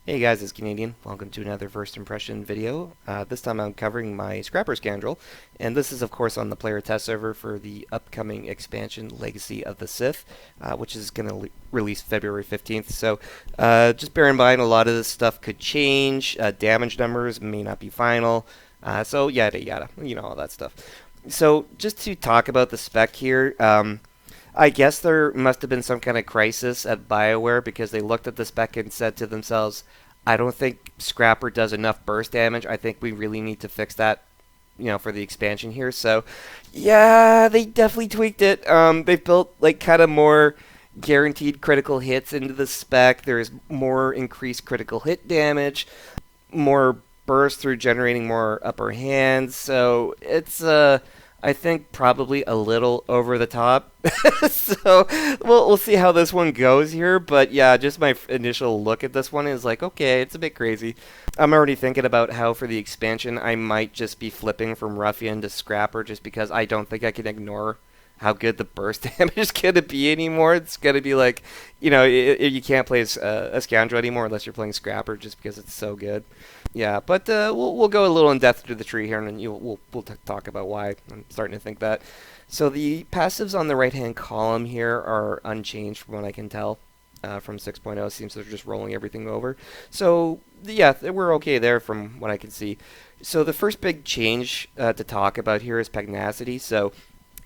Hey guys, it's Canadian. Welcome to another first impression video. This time I'm covering my Scrapper Scoundrel, and this is of course on the player test server for the upcoming expansion Legacy of the Sith, which is going to release February 15th. So just bear in mind a lot of this stuff could change, damage numbers may not be final, so yada yada, all that stuff. So just to talk about the spec here, I guess there must have been some kind of crisis at BioWare because they looked at the spec and said to themselves, I don't think Scrapper does enough burst damage. I think we really need to fix that, for the expansion here. So, yeah, they definitely tweaked it. They've built, kind of more guaranteed critical hits into the spec. There's more increased critical hit damage, more burst through generating more upper hands. So, it's, I think probably a little over the top. So we'll see how this one goes here. But yeah, just my initial look at this one is like, okay, it's a bit crazy. I'm already thinking about how for the expansion I might just be flipping from Ruffian to Scrapper just because I don't think I can ignore how good the burst damage is going to be anymore. It's going to be like, you can't play a Scoundrel anymore unless you're playing Scrapper just because it's so good. Yeah, but we'll go a little in depth through the tree here, and then we'll talk about why I'm starting to think that. So the passives on the right-hand column here are unchanged from what I can tell from 6.0. It seems they're just rolling everything over. So yeah, we're okay there from what I can see. So the first big change to talk about here is pugnacity. So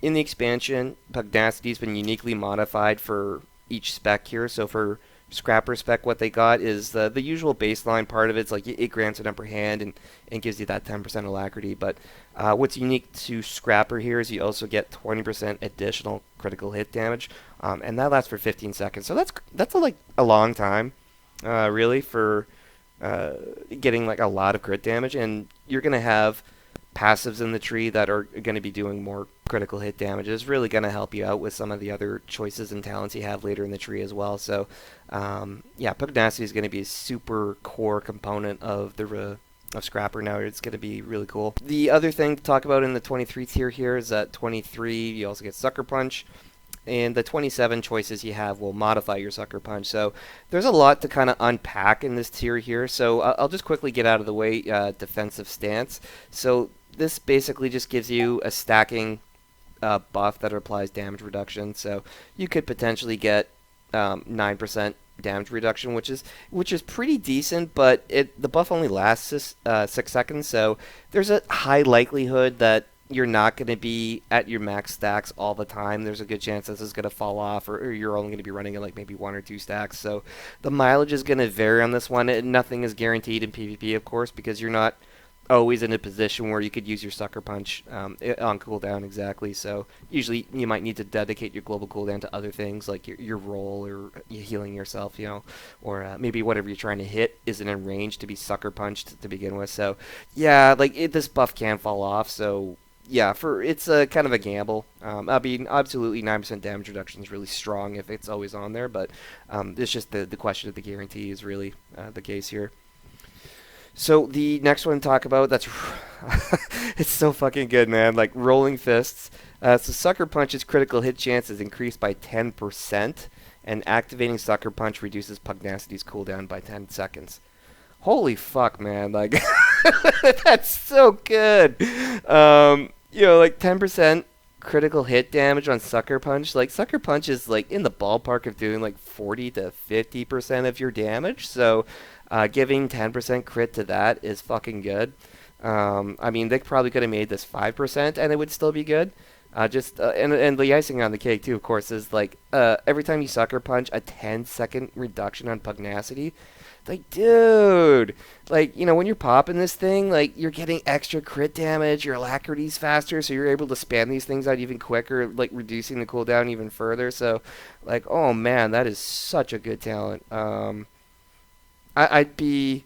in the expansion, pugnacity has been uniquely modified for each spec here. So for Scrapper spec, what they got is the usual baseline part of it. It's like it grants an upper hand and gives you that 10% alacrity. But what's unique to Scrapper here is you also get 20% additional critical hit damage, and that lasts for 15 seconds. So that's a long time, really, for getting a lot of crit damage. And you're gonna have passives in the tree that are going to be doing more critical hit damage. Is really going to help you out with some of the other choices and talents you have later in the tree as well. So yeah, pugnacity is going to be a super core component of the of Scrapper now. It's going to be really cool. The other thing to talk about in the 23 tier here is that 23 you also get Sucker Punch, and the 27 choices you have will modify your Sucker Punch. So there's a lot to kind of unpack in this tier here. So I'll just quickly get out of the way. Defensive stance. So this basically just gives you a stacking buff that applies damage reduction. So you could potentially get 9% damage reduction, which is pretty decent, but the buff only lasts 6 seconds. So there's a high likelihood that you're not going to be at your max stacks all the time. There's a good chance this is going to fall off, or you're only going to be running at maybe 1 or 2 stacks. So the mileage is going to vary on this one. Nothing is guaranteed in PvP, of course, because you're not always in a position where you could use your Sucker Punch on cooldown exactly. So usually you might need to dedicate your global cooldown to other things like your roll or healing yourself, or maybe whatever you're trying to hit isn't in range to be Sucker Punched to begin with. So yeah, this buff can fall off. So yeah, it's a kind of a gamble. I mean, absolutely 9% damage reduction is really strong if it's always on there, but it's just the question of the guarantee is really the case here. So the next one to talk about, that's it's so fucking good, man. Like Rolling Fists. So Sucker Punch's critical hit chance is increased by 10%, and activating Sucker Punch reduces pugnacity's cooldown by 10 seconds. Holy fuck, man. That's so good. 10% critical hit damage on Sucker Punch. Sucker Punch is in the ballpark of doing 40 to 50% of your damage. So giving 10% crit to that is fucking good. I mean, they probably could have made this 5% and it would still be good. And the icing on the cake too, of course, is every time you Sucker Punch, a 10-second reduction on pugnacity. Dude, when you're popping this thing, you're getting extra crit damage, your alacrity's faster, so you're able to spam these things out even quicker, reducing the cooldown even further. So, oh man, that is such a good talent. I'd be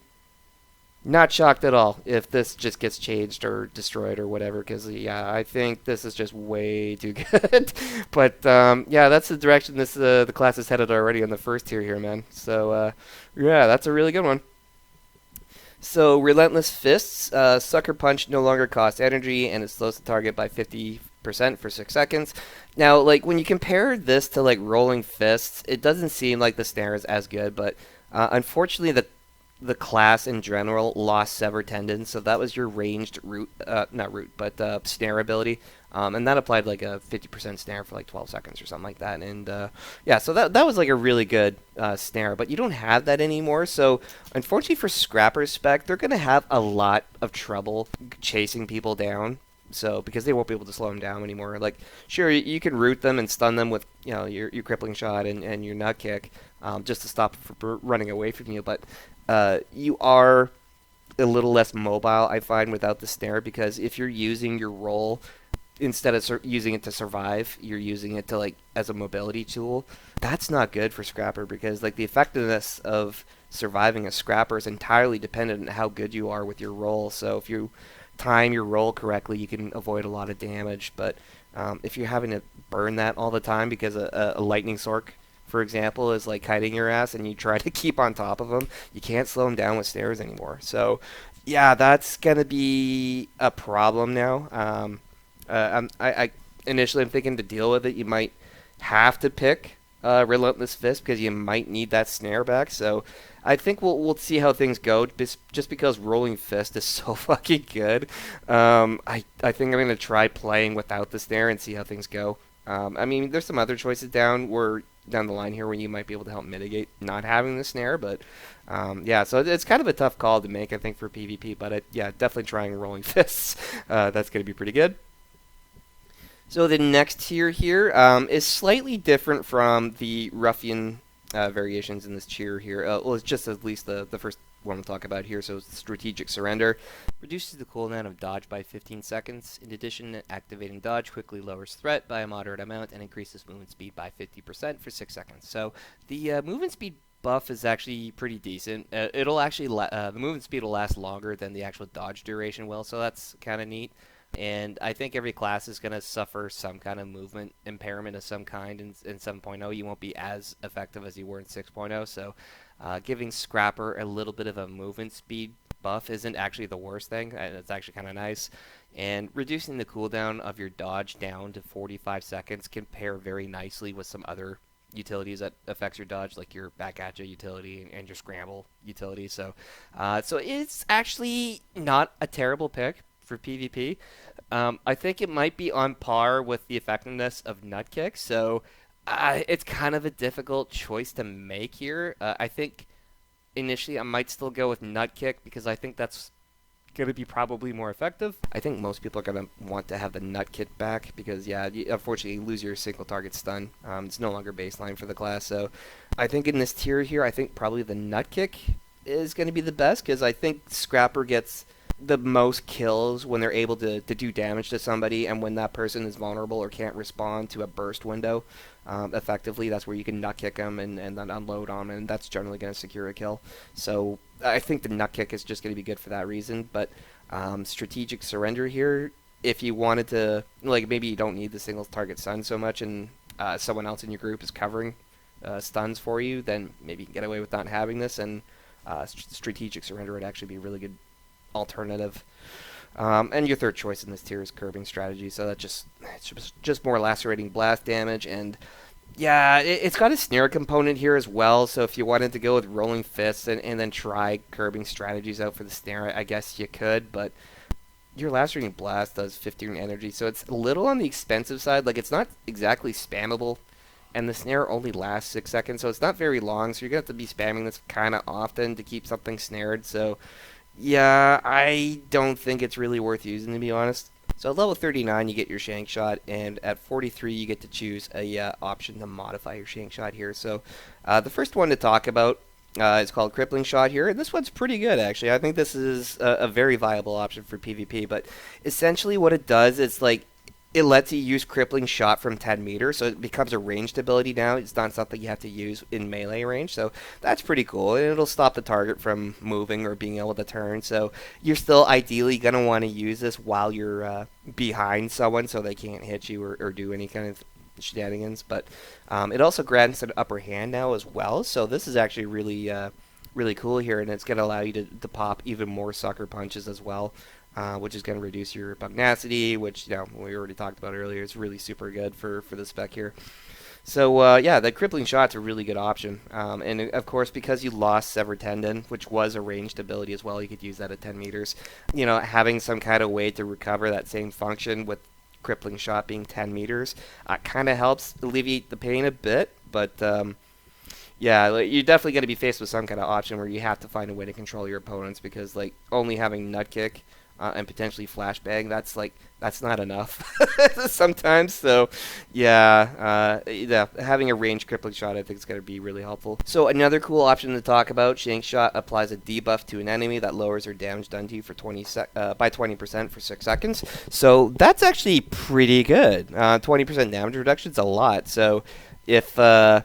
not shocked at all if this just gets changed or destroyed or whatever, because yeah, I think this is just way too good. But yeah, that's the direction the class is headed already on the first tier here, man. So yeah, that's a really good one. So Relentless Fists, Sucker Punch no longer costs energy and it slows the target by 50% for 6 seconds. Now, when you compare this to Rolling Fists, it doesn't seem like the Snare is as good, but unfortunately the class in general lost sever tendons, so that was your ranged root, not root, but snare ability, and that applied like a 50% snare for like 12 seconds or something like that. And yeah, so that was like a really good snare, but you don't have that anymore. So unfortunately for Scrapper's spec, they're gonna have a lot of trouble chasing people down. So because they won't be able to slow them down anymore. Like sure, you can root them and stun them with your crippling shot and your nut kick, just to stop them from running away from you, but you are a little less mobile, I find, without the snare, because if you're using your roll instead of using it to survive, you're using it to like as a mobility tool. That's not good for Scrapper because like the effectiveness of surviving a Scrapper is entirely dependent on how good you are with your roll. So if you time your roll correctly, you can avoid a lot of damage. But if you're having to burn that all the time because a lightning sork, for example, is like kiting your ass and you try to keep on top of them, you can't slow them down with snares anymore. So, yeah, that's going to be a problem now. I initially I'm thinking to deal with it, you might have to pick Relentless Fist because you might need that snare back. So I think we'll see how things go. Just because Rolling Fist is so fucking good, I think I'm gonna try playing without the snare and see how things go. I mean, there's some other choices down the line here where you might be able to help mitigate not having the snare, but yeah, so it's kind of a tough call to make, I think, for PvP. But yeah, definitely trying Rolling Fists. That's gonna be pretty good. So the next tier here is slightly different from the ruffian variations in this tier here. Well, it's just at least the first one we'll talk about here. So it's strategic surrender. Reduces the cooldown of dodge by 15 seconds. In addition, activating dodge quickly lowers threat by a moderate amount and increases movement speed by 50% for 6 seconds. So the movement speed buff is actually pretty decent. It'll actually the movement speed will last longer than the actual dodge duration will, so that's kind of neat. And I think every class is going to suffer some kind of movement impairment of some kind in 7.0. You won't be as effective as you were in 6.0. So giving Scrapper a little bit of a movement speed buff isn't actually the worst thing. It's actually kind of nice. And reducing the cooldown of your dodge down to 45 seconds can pair very nicely with some other utilities that affects your dodge, like your back at you utility and your scramble utility. So it's actually not a terrible pick for PvP. I think it might be on par with the effectiveness of nut kick, so it's kind of a difficult choice to make here. I think initially I might still go with nut kick because I think that's going to be probably more effective. I think most people are going to want to have the nut kick back because, yeah, unfortunately you lose your single target stun. It's no longer baseline for the class, so I think in this tier here, I think probably the nut kick is going to be the best because I think Scrapper gets the most kills when they're able to do damage to somebody, and when that person is vulnerable or can't respond to a burst window effectively, that's where you can nut kick them and then unload on them, and that's generally going to secure a kill. So I think the nut kick is just going to be good for that reason. But strategic surrender here, if you wanted to, like, maybe you don't need the single target stun so much and someone else in your group is covering stuns for you, then maybe you can get away with not having this, and strategic surrender would actually be a really good alternative. And your third choice in this tier is curbing strategy, so it's just more lacerating blast damage. And yeah, it's got a snare component here as well, so if you wanted to go with rolling fists and then try curbing strategies out for the snare, I guess you could, but your lacerating blast does 15 energy, so it's a little on the expensive side. Like, it's not exactly spammable, and the snare only lasts 6 seconds, so it's not very long, so you're going to have to be spamming this kind of often to keep something snared. So yeah, I don't think it's really worth using, to be honest. So at level 39, you get your shank shot, and at 43, you get to choose a option to modify your shank shot here. So the first one to talk about is called crippling shot here, and this one's pretty good, actually. I think this is a very viable option for PvP, but essentially what it does is, like, it lets you use crippling shot from 10 meters, so it becomes a ranged ability now. It's not something you have to use in melee range, so that's pretty cool. And it'll stop the target from moving or being able to turn, so you're still ideally going to want to use this while you're behind someone so they can't hit you or do any kind of shenanigans. But it also grants an upper hand now as well, so this is actually really cool here, and it's going to allow you to pop even more sucker punches as well. Which is going to reduce your pugnacity, which, we already talked about earlier. It's really super good for the spec here. So yeah, the crippling shot's a really good option. And of course, because you lost Severed Tendon, which was a ranged ability as well, you could use that at 10 meters. Having some kind of way to recover that same function with crippling shot being 10 meters kind of helps alleviate the pain a bit. But yeah, like, you're definitely going to be faced with some kind of option where you have to find a way to control your opponents because like only having nut kick and potentially flashbang, that's not enough sometimes. So yeah, having a ranged crippling shot I think is going to be really helpful. So another cool option to talk about: Shank Shot applies a debuff to an enemy that lowers their damage done to you for by 20% for 6 seconds. So that's actually pretty good. 20% damage reduction is a lot. So if, for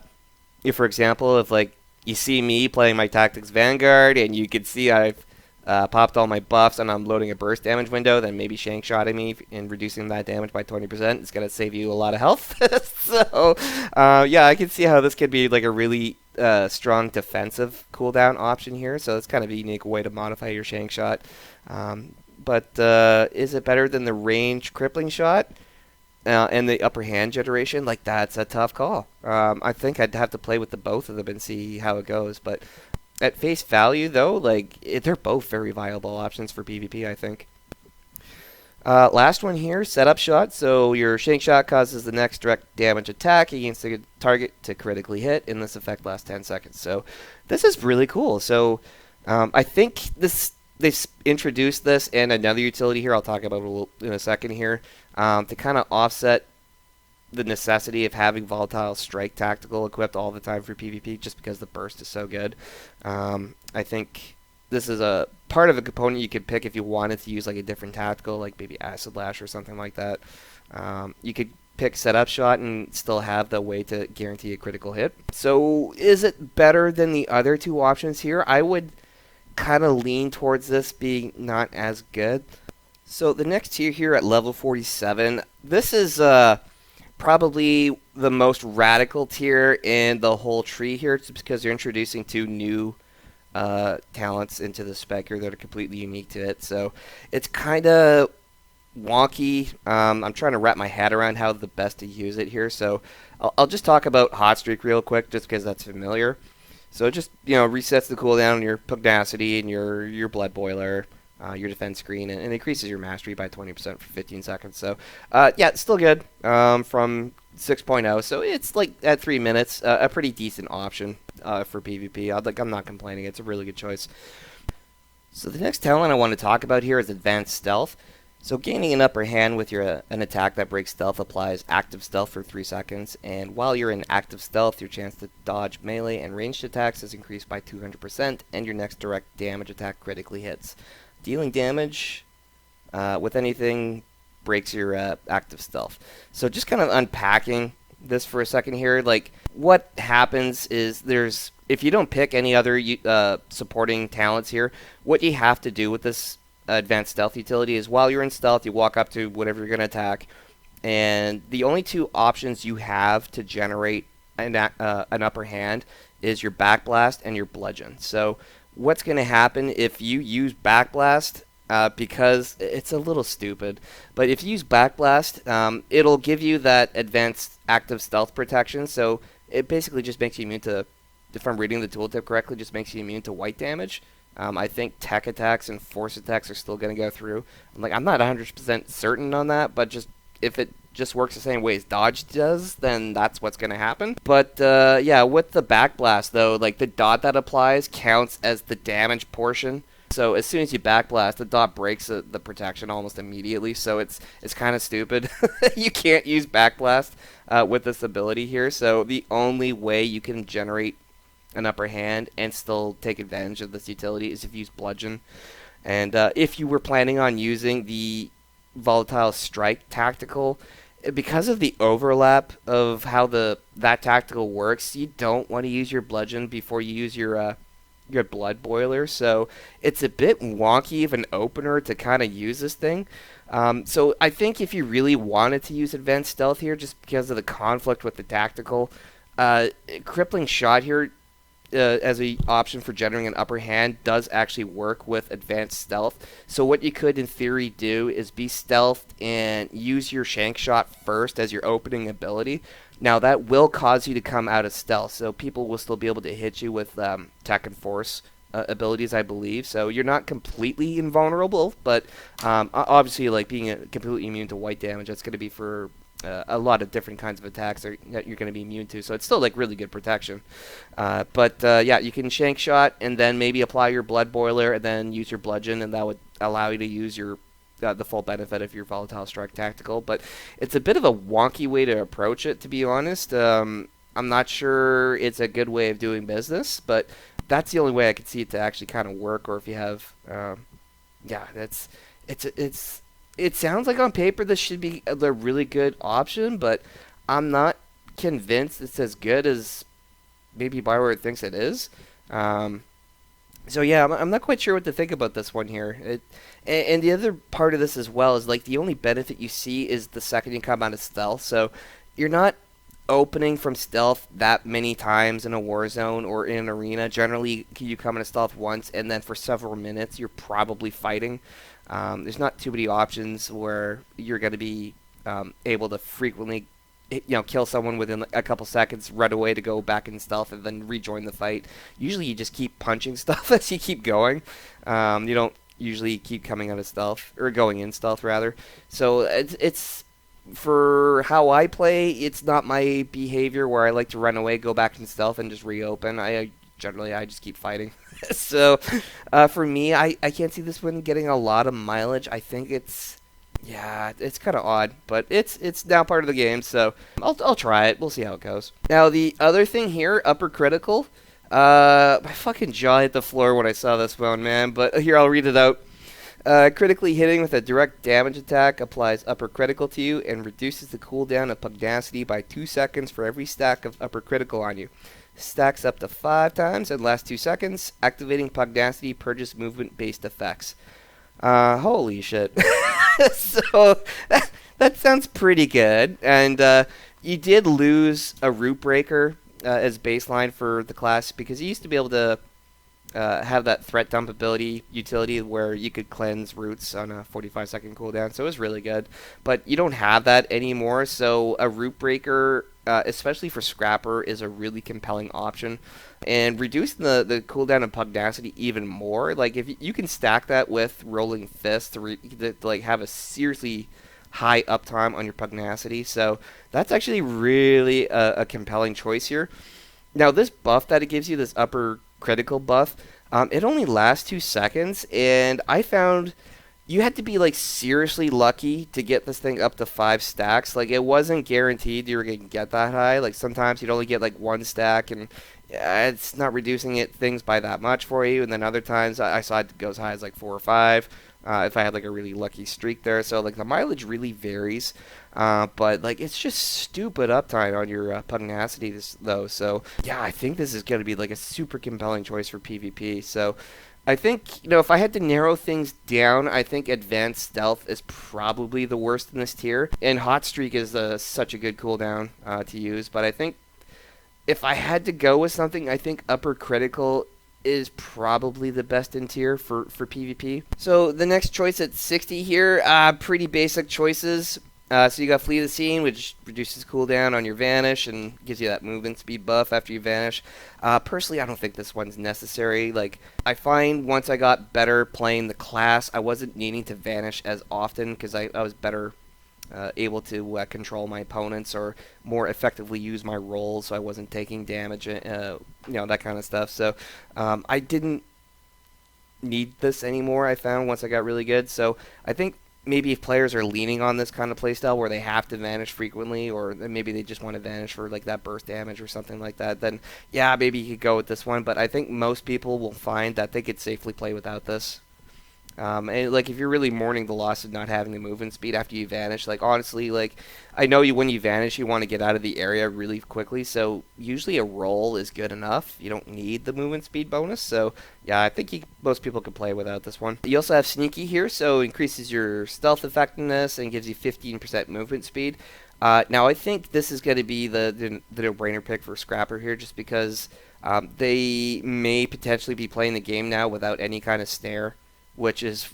example, if like you see me playing my Tactics Vanguard and you can see I've popped all my buffs and I'm loading a burst damage window, then maybe Shank Shotting me and reducing that damage by 20% is going to save you a lot of health. So yeah, I can see how this could be like a really strong defensive cooldown option here. So it's kind of a unique way to modify your Shank Shot. But is it better than the range crippling shot? And the upper hand generation, like that's a tough call. I think I'd have to play with the both of them and see how it goes. But at face value, though, like they're both very viable options for PvP, I think. Last one here, setup shot. So your Shank Shot causes the next direct damage attack against the target to critically hit, and this effect lasts 10 seconds. So this is really cool. So I think they've introduced this and another utility here I'll talk about in a second here to kind of offset the necessity of having Volatile Strike Tactical equipped all the time for PvP just because the burst is so good. I think this is a part of a component you could pick if you wanted to use like a different tactical, like maybe Acid Lash or something like that. You could pick Setup Shot and still have the way to guarantee a critical hit. So is it better than the other two options here? I would kind of lean towards this being not as good. So the next tier here at level 47, this is probably the most radical tier in the whole tree here, just because you're introducing two new talents into the spec here that are completely unique to it. So it's kind of wonky. I'm trying to wrap my head around how the best to use it here. So I'll just talk about Hot Streak real quick, just because that's familiar. So it just resets the cooldown on your Pugnacity and your Blood Boiler, your defense screen, and increases your mastery by 20% for 15 seconds. So yeah, it's still good from 6.0. So it's like at 3 minutes, a pretty decent option for PvP. I'm not complaining. It's a really good choice. So the next talent I want to talk about here is Advanced Stealth. So gaining an upper hand with an attack that breaks stealth applies active stealth for 3 seconds, and while you're in active stealth, your chance to dodge melee and ranged attacks is increased by 200%, and your next direct damage attack critically hits. Dealing damage with anything breaks your active stealth. So just kind of unpacking this for a second here, like what happens is if you don't pick any other supporting talents here, what you have to do with this Advanced Stealth utility is while you're in stealth, you walk up to whatever you're going to attack, and the only two options you have to generate an upper hand is your Backblast and your Bludgeon. So what's going to happen if you use Backblast, because it's a little stupid, but if you use Backblast, it'll give you that advanced active stealth protection, so it basically just makes you immune to, if I'm reading the tooltip correctly, just makes you immune to white damage. I think tech attacks and force attacks are still going to go through. I'm not 100% certain on that, but just if it just works the same way as dodge does, then that's what's going to happen. But yeah, with the Backblast though, like the dot that applies counts as the damage portion. So as soon as you Backblast, the dot breaks the protection almost immediately. So it's kind of stupid. You can't use Backblast with this ability here. So the only way you can generate an upper hand and still take advantage of this utility is if you use Bludgeon. And if you were planning on using the Volatile Strike tactical, because of the overlap of how that tactical works, you don't want to use your Bludgeon before you use your Blood Boiler. So it's a bit wonky of an opener to kind of use this thing. So I think if you really wanted to use Advanced Stealth here, just because of the conflict with the tactical, Crippling Shot here as a option for generating an upper hand does actually work with advanced stealth. So what you could in theory do is be stealthed and use your shank shot first as your opening ability. Now that will cause you to come out of stealth, so people will still be able to hit you with tech and force abilities, I believe. So you're not completely invulnerable, but obviously, like being completely immune to white damage, that's going to be for a lot of different kinds of attacks that you're going to be immune to. So it's still like really good protection. But yeah, you can shank shot and then maybe apply your blood boiler and then use your bludgeon, and that would allow you to use your the full benefit of your volatile strike tactical. But it's a bit of a wonky way to approach it, to be honest. I'm not sure it's a good way of doing business, but that's the only way I could see it to actually kind of work. Or if you have, yeah, it sounds like on paper this should be a really good option, but I'm not convinced it's as good as maybe Bioware thinks it is. So yeah, I'm not quite sure what to think about this one here. And the other part of this as well is like the only benefit you see is the second you come out of stealth. So you're not opening from stealth that many times in a war zone or in an arena. Generally, you come into stealth once, and then for several minutes you're probably fighting. There's not too many options where you're going to be able to frequently, kill someone within a couple seconds, run away to go back in stealth, and then rejoin the fight. Usually, you just keep punching stuff as you keep going. You don't usually keep coming out of stealth or going in stealth rather. So it's for how I play, it's not my behavior where I like to run away, go back in stealth, and just reopen. I just keep fighting. So for me, I can't see this one getting a lot of mileage. I think it's kind of odd, but it's now part of the game, so I'll try it. We'll see how it goes. Now the other thing here, upper critical. My fucking jaw hit the floor when I saw this one, man. But here, I'll read it out. Critically hitting with a direct damage attack applies upper critical to you and reduces the cooldown of pugnacity by 2 seconds for every stack of upper critical on you. Stacks up to 5 times and lasts 2 seconds. Activating pugnacity purges movement-based effects. Holy shit. So that sounds pretty good. And you did lose a root breaker as baseline for the class, because you used to be able to have that threat dump ability utility where you could cleanse roots on a 45-second cooldown, so it was really good. But you don't have that anymore, so a root breaker, especially for Scrapper, is a really compelling option. And reducing the cooldown of pugnacity even more, like if you can stack that with Rolling Fist to like have a seriously high uptime on your pugnacity, so that's actually really a compelling choice here. Now this buff that it gives you, this upper critical buff, it only lasts 2 seconds, and I found you had to be like seriously lucky to get this thing up to 5 stacks. Like it wasn't guaranteed you were gonna get that high. Like sometimes you'd only get like 1 stack, and it's not reducing things by that much for you. And then other times I saw it go as high as like 4 or 5. If I had like a really lucky streak there. So like the mileage really varies, but like it's just stupid uptime on your pugnacity though. So yeah, I think this is going to be like a super compelling choice for PvP. So I think, if I had to narrow things down, I think Advanced Stealth is probably the worst in this tier, and Hot Streak is such a good cooldown to use. But I think if I had to go with something, I think Upper Critical is probably the best in tier for PvP. So the next choice at 60 here, pretty basic choices. So you got Flee the Scene, which reduces cooldown on your Vanish and gives you that movement speed buff after you vanish. Personally, I don't think this one's necessary. Like, I find once I got better playing the class, I wasn't needing to vanish as often because I was better able to control my opponents or more effectively use my rolls, so I wasn't taking damage, that kind of stuff. So I didn't need this anymore, I found, once I got really good. So I think maybe if players are leaning on this kind of playstyle where they have to vanish frequently, or maybe they just want to vanish for like that burst damage or something like that, then yeah, maybe you could go with this one. But I think most people will find that they could safely play without this. And like if you're really mourning the loss of not having the movement speed after you vanish, like honestly, like I know when you vanish you want to get out of the area really quickly, so usually a roll is good enough. You don't need the movement speed bonus. So yeah, I think most people could play without this one. You also have Sneaky here, so increases your stealth effectiveness and gives you 15% movement speed. Now I think this is going to be the no-brainer pick for Scrapper here, just because They may potentially be playing the game now without any kind of snare, which is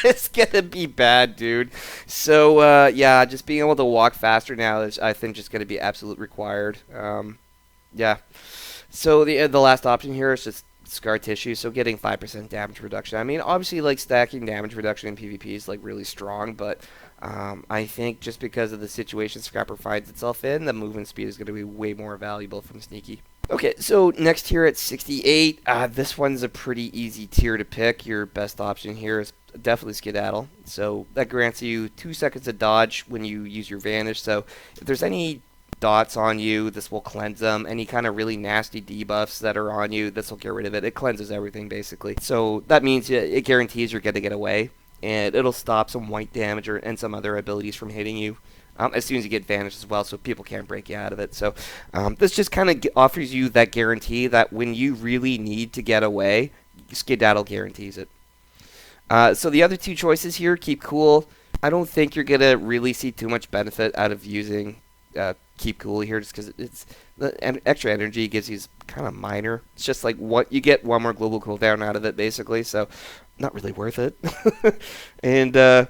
it's gonna be bad, dude. So yeah, just being able to walk faster now is, I think, just gonna be absolute required. Yeah. So the last option here is just scar tissue, so getting 5% damage reduction. I mean, obviously, like, stacking damage reduction in PvP is like really strong, but I think just because of the situation Scrapper finds itself in, the movement speed is going to be way more valuable from Sneaky. Okay, so next here at 68, this one's a pretty easy tier to pick. Your best option here is definitely Skedaddle. So that grants you 2 seconds of dodge when you use your Vanish. So if there's any dots on you, this will cleanse them. Any kind of really nasty debuffs that are on you, this will get rid of it. It cleanses everything, basically. So that means it guarantees you're going to get away, and it'll stop some white damage and some other abilities from hitting you. As soon as you get Vanish as well, so people can't break you out of it. So this just kind of offers you that guarantee that when you really need to get away, Skedaddle guarantees it. So the other two choices here, Keep Cool. I don't think you're going to really see too much benefit out of using Keep Cool here, just because it's the extra energy gives you kind of minor. It's just like what you get one more global cooldown out of it, basically, so not really worth it. And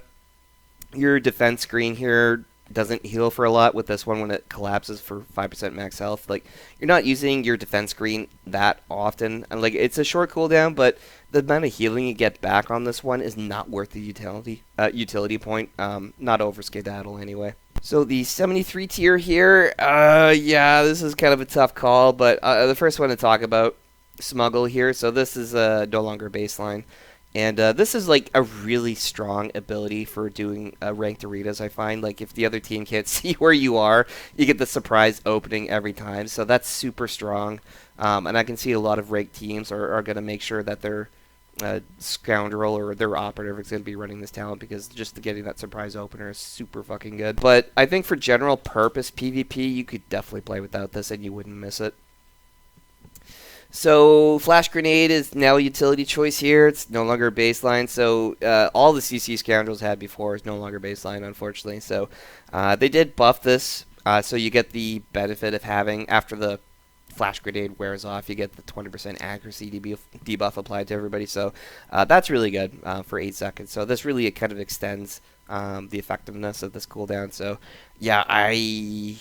your defense screen here doesn't heal for a lot with this one when it collapses for 5% max health. Like, you're not using your defense screen that often, and like, it's a short cooldown, but the amount of healing you get back on this one is not worth the utility point. Not over Skedaddle anyway. So the 73 tier here, yeah, this is kind of a tough call, but the first one to talk about, Smuggle here. So this is no longer baseline. And this is like a really strong ability for doing ranked arenas, I find. Like, if the other team can't see where you are, you get the surprise opening every time. So that's super strong. And I can see a lot of ranked teams are going to make sure that their Scoundrel or their operative is going to be running this talent, because just getting that surprise opener is super fucking good. But I think for general purpose PvP, you could definitely play without this and you wouldn't miss it. So Flash Grenade is now a utility choice here. It's no longer baseline. So all the CC Scoundrels had before is no longer baseline, unfortunately. So they did buff this. So you get the benefit of having, after the Flash Grenade wears off, you get the 20% accuracy debuff applied to everybody. So that's really good for 8 seconds. So this really kind of extends the effectiveness of this cooldown. So yeah, I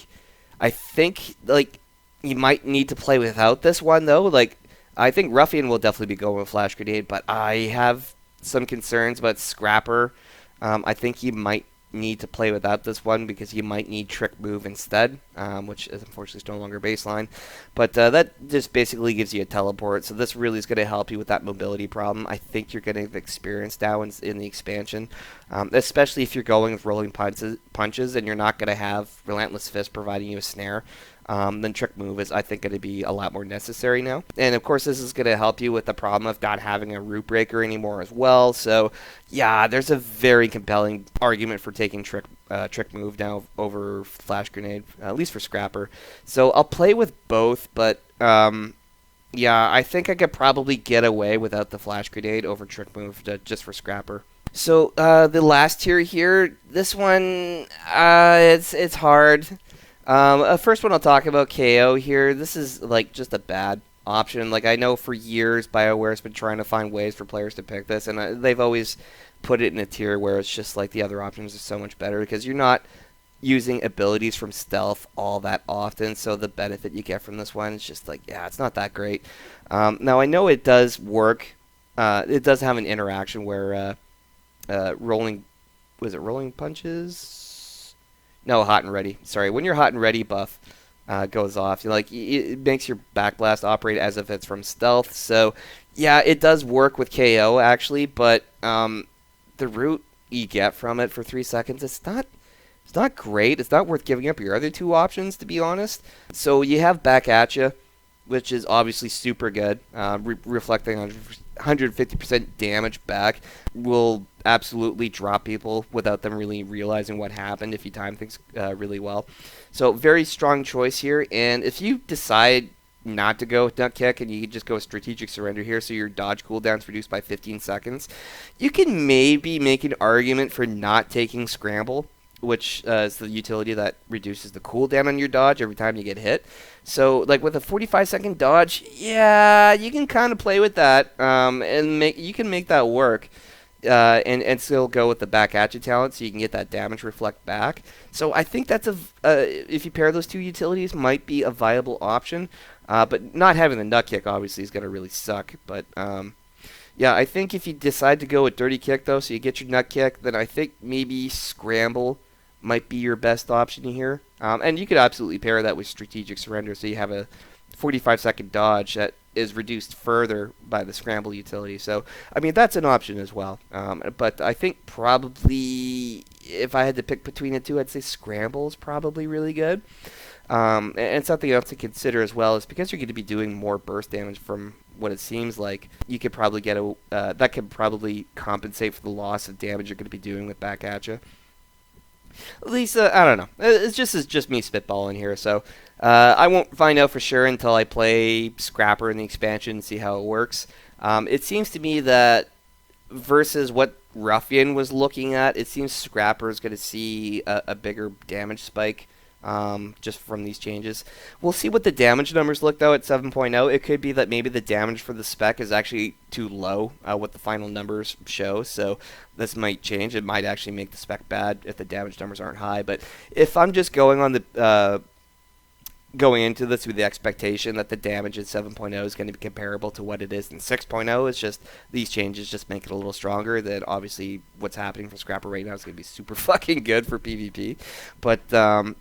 think, like, you might need to play without this one, though. Like, I think Ruffian will definitely be going with Flash Grenade, but I have some concerns about Scrapper. I think he might need to play without this one, because he might need Trick Move instead, which is unfortunately no longer baseline. But that just basically gives you a teleport, so this really is going to help you with that mobility problem. I think you're getting the experience now in the expansion, especially if you're going with rolling punches and you're not going to have Relentless Fist providing you a snare. Then Trick Move is, I think, going to be a lot more necessary now. And, of course, this is going to help you with the problem of not having a Root Breaker anymore as well. So, yeah, there's a very compelling argument for taking Trick Move now over Flash Grenade, at least for Scrapper. So I'll play with both, but, yeah, I think I could probably get away without the Flash Grenade over Trick Move just for Scrapper. So the last tier here, this one, it's hard. First one I'll talk about, KO here. This is like just a bad option. Like, I know for years BioWare's been trying to find ways for players to pick this, and they've always put it in a tier where it's just like the other options are so much better, because you're not using abilities from stealth all that often, so the benefit you get from this one is just like, yeah, it's not that great. Now, I know it does work. It does have an interaction where rolling punches? No, Hot and Ready. Sorry, when your Hot and Ready buff goes off, it makes your Backblast operate as if it's from stealth. So, yeah, it does work with KO, actually, but the root you get from it for 3 seconds, it's not great. It's not worth giving up your other two options, to be honest. So you have Back At Ya, which is obviously super good, reflecting on 150% damage back. Will absolutely drop people without them really realizing what happened if you time things really well. So very strong choice here. And if you decide not to go with Duck Kick and you just go with Strategic Surrender here, so your dodge cooldown's reduced by 15 seconds, you can maybe make an argument for not taking Scramble. which is the utility that reduces the cooldown on your dodge every time you get hit. So, like with a 45-second dodge, yeah, you can kind of play with that, and you can make that work, and still go with the back at you talent, so you can get that damage reflect back. So I think that's if you pair those two utilities, might be a viable option. But not having the nut kick obviously is gonna really suck. But yeah, I think if you decide to go with dirty kick though, so you get your nut kick, then I think maybe scramble might be your best option here. And you could absolutely pair that with strategic surrender, so you have a 45-second dodge that is reduced further by the scramble utility. So, I mean, that's an option as well. But I think probably if I had to pick between the two, I'd say scramble is probably really good. And something else to consider as well is because you're going to be doing more burst damage from what it seems like, you could probably get that could probably compensate for the loss of damage you're going to be doing with back at you. At least, I don't know. It's just me spitballing here, so I won't find out for sure until I play Scrapper in the expansion and see how it works. It seems to me that versus what Ruffian was looking at, it seems Scrapper is going to see a bigger damage spike just from these changes. We'll see what the damage numbers look, though, at 7.0. It could be that maybe the damage for the spec is actually too low, what the final numbers show, so this might change. It might actually make the spec bad if the damage numbers aren't high, but if I'm just going on the going into this with the expectation that the damage in 7.0 is going to be comparable to what it is in 6.0, it's just these changes just make it a little stronger. Then obviously what's happening for Scrapper right now is going to be super fucking good for PvP. But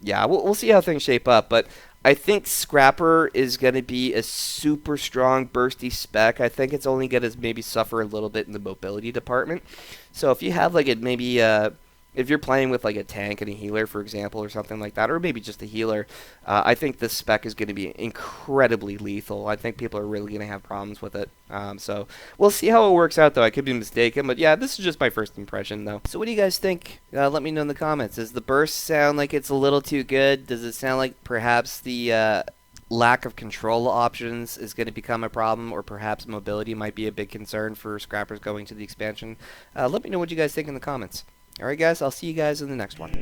yeah, we'll see how things shape up. But I think Scrapper is going to be a super strong bursty spec. I think it's only going to maybe suffer a little bit in the mobility department. So if you have like if you're playing with like a tank and a healer, for example, or something like that, or maybe just a healer, I think this spec is going to be incredibly lethal. I think people are really going to have problems with it. So we'll see how it works out, though. I could be mistaken, but yeah, this is just my first impression, though. So what do you guys think? Let me know in the comments. Does the burst sound like it's a little too good? Does it sound like perhaps the lack of control options is going to become a problem, or perhaps mobility might be a big concern for Scrappers going to the expansion? Let me know what you guys think in the comments. Alright guys, I'll see you guys in the next one.